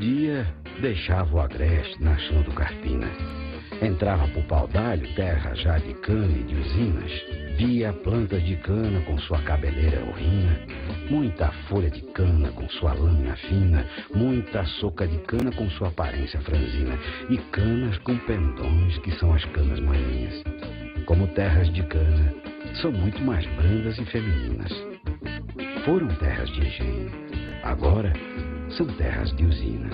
dia, deixava o agreste na chão do Carpina. Entrava pro pau d'alho, terra já de cana e de usinas. Via plantas de cana com sua cabeleira urrina. Muita folha de cana com sua lâmina fina. Muita soca de cana com sua aparência franzina. E canas com pendões que são as canas maninhas. Como terras de cana, são muito mais brandas e femininas. Foram terras de engenho, agora são terras de usina.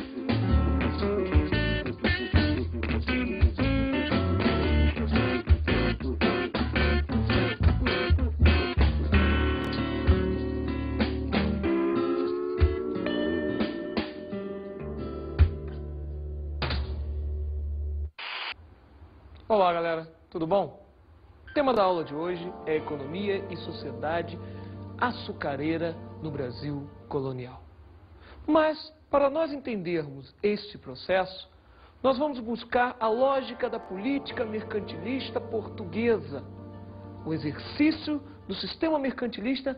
Olá galera, tudo bom? O tema da aula de hoje é Economia e Sociedade Açucareira no Brasil Colonial. Mas, para nós entendermos este processo, nós vamos buscar a lógica da política mercantilista portuguesa, o exercício do sistema mercantilista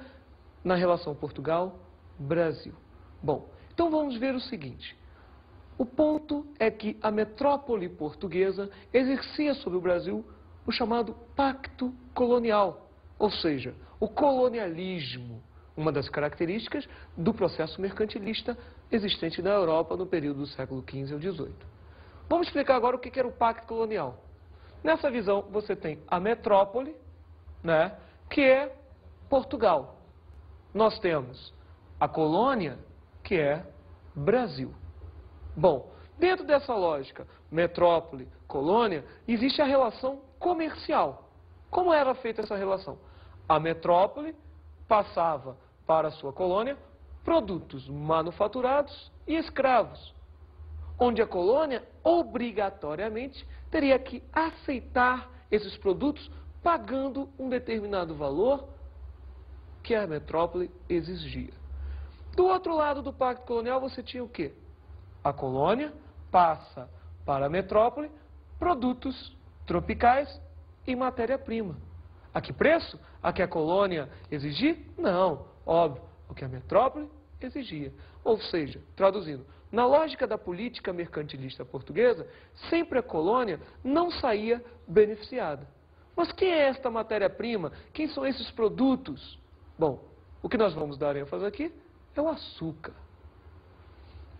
na relação Portugal-Brasil. Bom, então vamos ver o seguinte. O ponto é que a metrópole portuguesa exercia sobre o Brasil o chamado pacto colonial, ou seja, o colonialismo, uma das características do processo mercantilista existente na Europa no período do século XV ao XVIII. Vamos explicar agora o que era o pacto colonial. Nessa visão, você tem a metrópole, que é Portugal. Nós temos a colônia, que é Brasil. Bom, dentro dessa lógica, metrópole, colônia, existe a relação comercial. Como era feita essa relação? A metrópole passava para a sua colônia produtos manufaturados e escravos, onde a colônia obrigatoriamente teria que aceitar esses produtos pagando um determinado valor que a metrópole exigia. Do outro lado do pacto colonial você tinha o quê? A colônia passa para a metrópole produtos tropicais e matéria-prima. A que preço? A que a colônia exigia? Não, óbvio, o que a metrópole exigia. Ou seja, traduzindo, na lógica da política mercantilista portuguesa, sempre a colônia não saía beneficiada. Mas quem é esta matéria-prima? Quem são esses produtos? Bom, o que nós vamos dar ênfase aqui é o açúcar.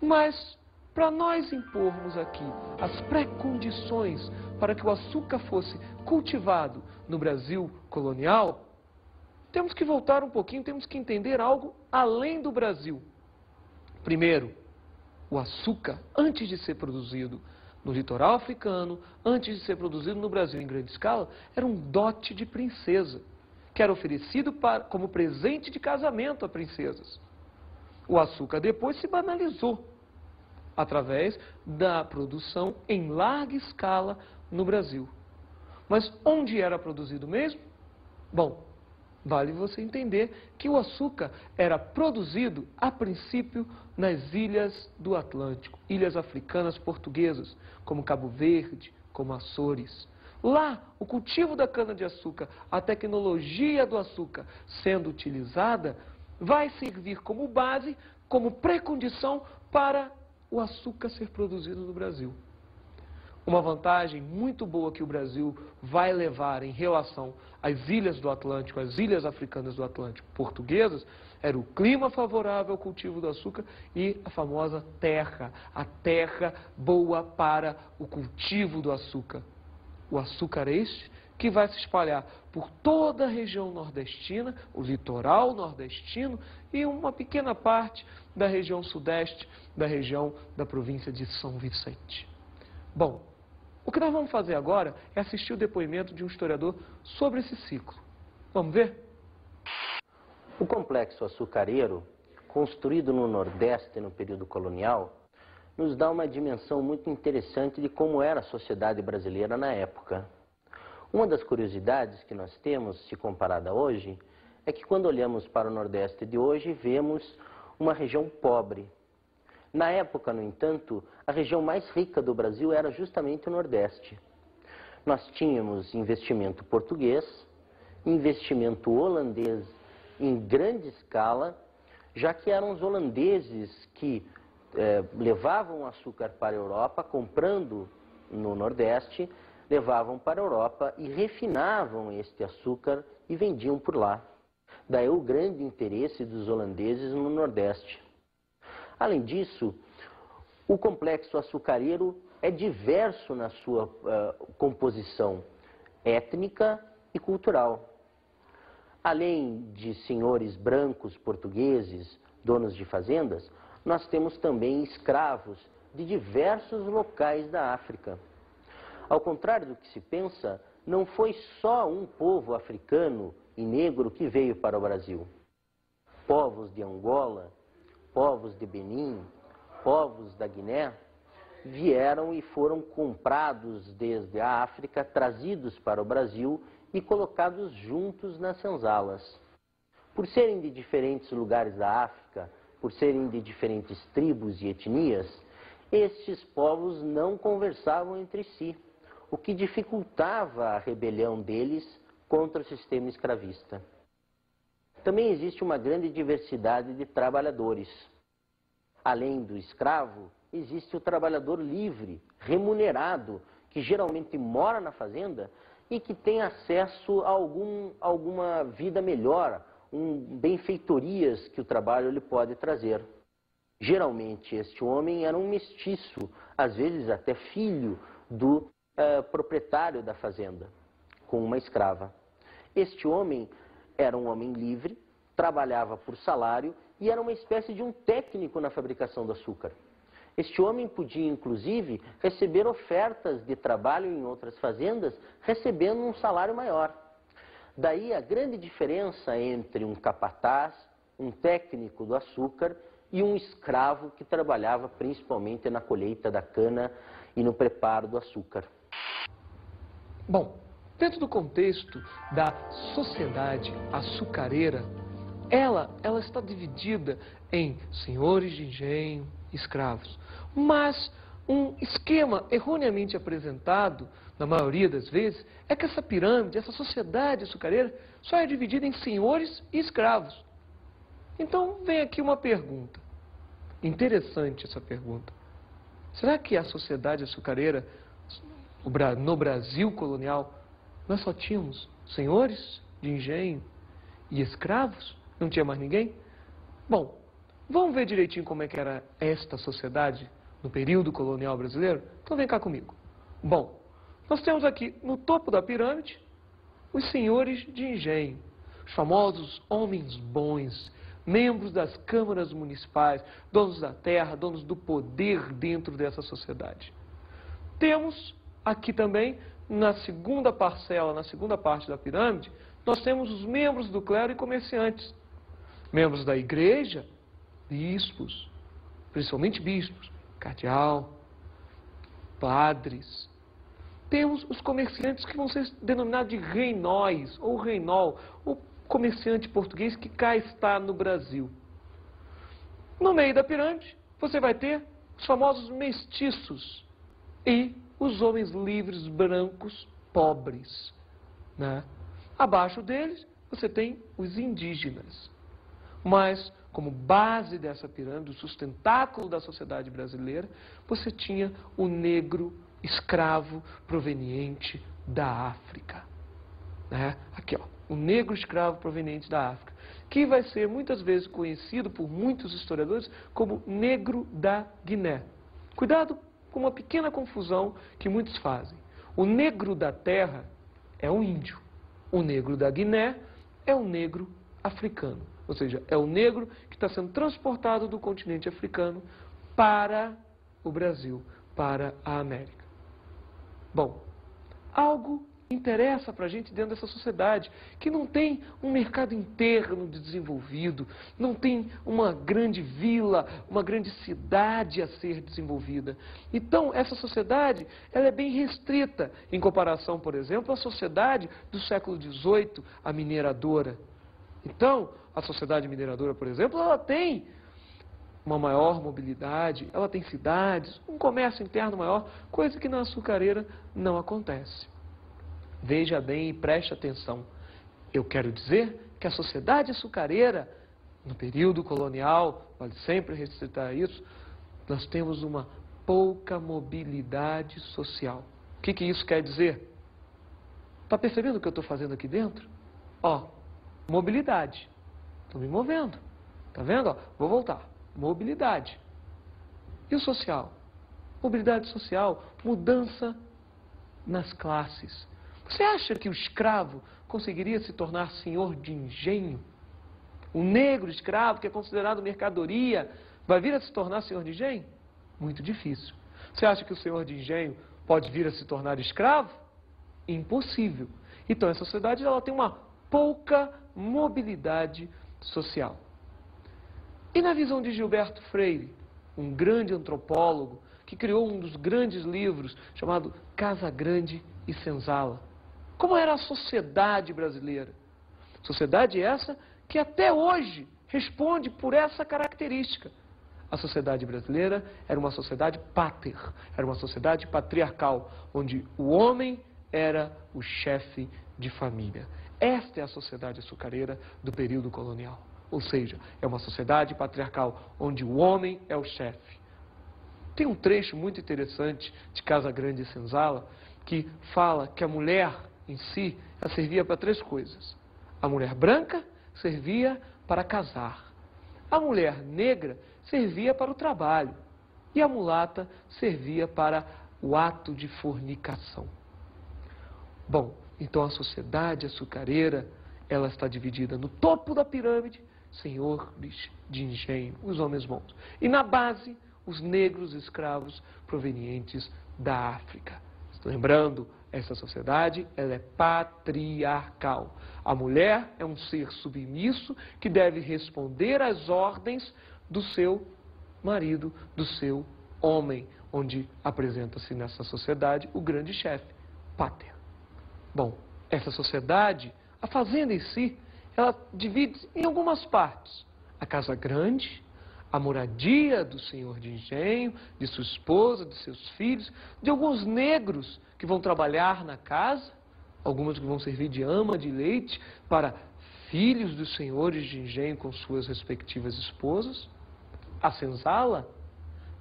Mas, para nós impormos aqui as pré-condições para que o açúcar fosse cultivado no Brasil colonial, temos que voltar um pouquinho, temos que entender algo além do Brasil. Primeiro, o açúcar, antes de ser produzido no litoral africano, antes de ser produzido no Brasil em grande escala, era um dote de princesa, que era oferecido como presente de casamento a princesas. O açúcar depois se banalizou através da produção em larga escala no Brasil. Mas onde era produzido mesmo? Bom, vale você entender que o açúcar era produzido, a princípio, nas ilhas do Atlântico, ilhas africanas portuguesas, como Cabo Verde, como Açores. Lá, o cultivo da cana-de-açúcar, a tecnologia do açúcar sendo utilizada, vai servir como base, como pré-condição para o açúcar ser produzido no Brasil. Uma vantagem muito boa que o Brasil vai levar em relação às ilhas do Atlântico, às ilhas africanas do Atlântico portuguesas, era o clima favorável ao cultivo do açúcar e a famosa terra, a terra boa para o cultivo do açúcar. O açúcar este que vai se espalhar por toda a região nordestina, o litoral nordestino e uma pequena parte da região sudeste, da região da província de São Vicente. Bom, o que nós vamos fazer agora é assistir o depoimento de um historiador sobre esse ciclo. Vamos ver? O complexo açucareiro, construído no Nordeste no período colonial, nos dá uma dimensão muito interessante de como era a sociedade brasileira na época. Uma das curiosidades que nós temos, se comparada a hoje, é que quando olhamos para o Nordeste de hoje, vemos uma região pobre. Na época, no entanto, a região mais rica do Brasil era justamente o Nordeste. Nós tínhamos investimento português, investimento holandês em grande escala, já que eram os holandeses que levavam açúcar para a Europa, comprando no Nordeste, levavam para a Europa e refinavam este açúcar e vendiam por lá. Daí o grande interesse dos holandeses no Nordeste. Além disso, o complexo açucareiro é diverso na sua composição étnica e cultural. Além de senhores brancos portugueses, donos de fazendas, nós temos também escravos de diversos locais da África. Ao contrário do que se pensa, não foi só um povo africano e negro que veio para o Brasil. Povos de Angola, povos de Benin, povos da Guiné, vieram e foram comprados desde a África, trazidos para o Brasil e colocados juntos nas senzalas. Por serem de diferentes lugares da África, por serem de diferentes tribos e etnias, estes povos não conversavam entre si, o que dificultava a rebelião deles contra o sistema escravista. Também existe uma grande diversidade de trabalhadores. Além do escravo, existe o trabalhador livre, remunerado, que geralmente mora na fazenda e que tem acesso a alguma vida melhor, benfeitorias que o trabalho lhe pode trazer. Geralmente este homem era um mestiço, às vezes até filho do proprietário da fazenda, com uma escrava. Este homem era um homem livre, trabalhava por salário e era uma espécie de um técnico na fabricação do açúcar. Este homem podia, inclusive, receber ofertas de trabalho em outras fazendas, recebendo um salário maior. Daí a grande diferença entre um capataz, um técnico do açúcar e um escravo que trabalhava principalmente na colheita da cana e no preparo do açúcar. Bom, dentro do contexto da sociedade açucareira, ela está dividida em senhores de engenho e escravos. Mas um esquema erroneamente apresentado, na maioria das vezes, é que essa pirâmide, essa sociedade açucareira, só é dividida em senhores e escravos. Então vem aqui uma pergunta. Interessante essa pergunta. Será que a sociedade açucareira, no Brasil colonial, nós só tínhamos senhores de engenho e escravos? Não tinha mais ninguém? Bom, vamos ver direitinho como é que era esta sociedade no período colonial brasileiro? Então vem cá comigo. Bom, nós temos aqui no topo da pirâmide os senhores de engenho, os famosos homens bons, membros das câmaras municipais, donos da terra, donos do poder dentro dessa sociedade. Temos aqui também, na segunda parcela, na segunda parte da pirâmide, nós temos os membros do clero e comerciantes. Membros da igreja, bispos, principalmente bispos, cardeal, padres. Temos os comerciantes que vão ser denominados de reinóis ou reinol, o comerciante português que cá está no Brasil. No meio da pirâmide, você vai ter os famosos mestiços e os homens livres brancos pobres, né? Abaixo deles, você tem os indígenas. Mas, como base dessa pirâmide, o sustentáculo da sociedade brasileira, você tinha o negro escravo proveniente da África. Né? Aqui, ó, o negro escravo proveniente da África, que vai ser muitas vezes conhecido por muitos historiadores como negro da Guiné. Cuidado com uma pequena confusão que muitos fazem. O negro da terra é o índio. O negro da Guiné é o negro africano. Ou seja, é o negro que está sendo transportado do continente africano para o Brasil, para a América. Bom, algo interessa para a gente dentro dessa sociedade, que não tem um mercado interno desenvolvido, não tem uma grande vila, uma grande cidade a ser desenvolvida. Então, essa sociedade, ela é bem restrita em comparação, por exemplo, à sociedade do século XVIII, a mineradora. Então, a sociedade mineradora, por exemplo, ela tem uma maior mobilidade, ela tem cidades, um comércio interno maior, coisa que na açucareira não acontece. Veja bem e preste atenção. Eu quero dizer que a sociedade açucareira, no período colonial, vale sempre recitar isso, nós temos uma pouca mobilidade social. O que isso quer dizer? Está percebendo o que eu estou fazendo aqui dentro? Ó, mobilidade. Estou me movendo. Está vendo? Ó, vou voltar. Mobilidade. E o social? Mobilidade social, mudança nas classes. Você acha que o escravo conseguiria se tornar senhor de engenho? O negro escravo, que é considerado mercadoria, vai vir a se tornar senhor de engenho? Muito difícil. Você acha que o senhor de engenho pode vir a se tornar escravo? Impossível. Então, a sociedade ela tem uma pouca mobilidade social. E na visão de Gilberto Freire, um grande antropólogo, que criou um dos grandes livros chamado Casa Grande e Senzala. Como era a sociedade brasileira? Sociedade essa que até hoje responde por essa característica. A sociedade brasileira era uma sociedade pater, era uma sociedade patriarcal, onde o homem era o chefe de família. Esta é a sociedade açucareira do período colonial. Ou seja, é uma sociedade patriarcal, onde o homem é o chefe. Tem um trecho muito interessante de Casa Grande e Senzala, que fala que a mulher em si, ela servia para 3 coisas. A mulher branca servia para casar. A mulher negra servia para o trabalho. E a mulata servia para o ato de fornicação. Bom, então a sociedade açucareira, ela está dividida no topo da pirâmide, senhores de engenho, os homens bons. E na base, os negros escravos provenientes da África. Lembrando, essa sociedade ela é patriarcal. A mulher é um ser submisso que deve responder às ordens do seu marido, do seu homem, onde apresenta-se nessa sociedade o grande chefe, pater. Bom, essa sociedade, a fazenda em si, ela divide em algumas partes. A casa grande, a moradia do senhor de engenho, de sua esposa, de seus filhos, de alguns negros que vão trabalhar na casa, algumas que vão servir de ama de leite para filhos dos senhores de engenho com suas respectivas esposas. A senzala,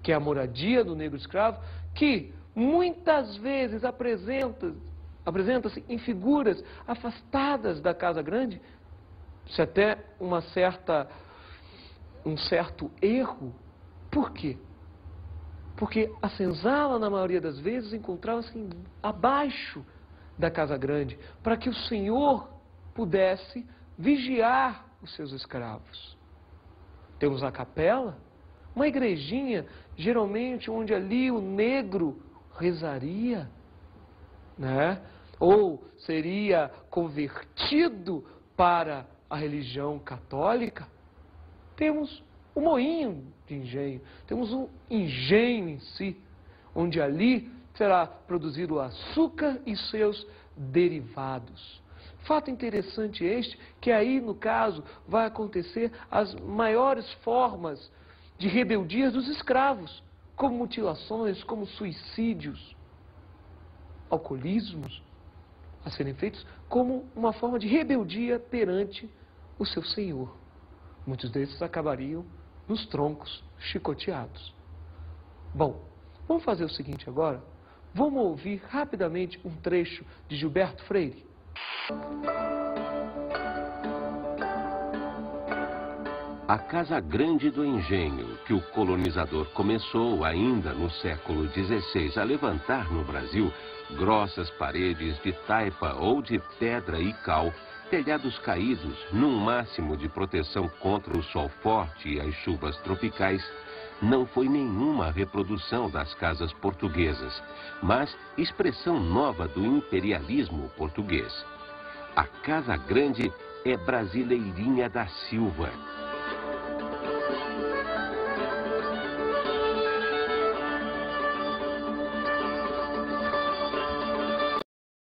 que é a moradia do negro escravo, que muitas vezes apresenta-se em figuras afastadas da casa grande, isso é até um certo erro. Por quê? Porque a senzala, na maioria das vezes, encontrava-se abaixo da casa grande, para que o senhor pudesse vigiar os seus escravos. Temos a capela, uma igrejinha, geralmente onde ali o negro rezaria, né? Ou seria convertido para a religião católica. Temos o moinho de engenho, temos o engenho em si, onde ali será produzido o açúcar e seus derivados. Fato interessante este, que aí, no caso, vai acontecer as maiores formas de rebeldia dos escravos, como mutilações, como suicídios, alcoolismos, a serem feitos como uma forma de rebeldia perante o seu senhor. Muitos desses acabariam nos troncos, chicoteados. Bom, vamos fazer o seguinte agora. Vamos ouvir rapidamente um trecho de Gilberto Freire. A Casa Grande do Engenho, que o colonizador começou ainda no século XVI a levantar no Brasil, grossas paredes de taipa ou de pedra e cal, telhados caídos, num máximo de proteção contra o sol forte e as chuvas tropicais, não foi nenhuma reprodução das casas portuguesas, mas expressão nova do imperialismo português. A Casa Grande é brasileirinha da Silva,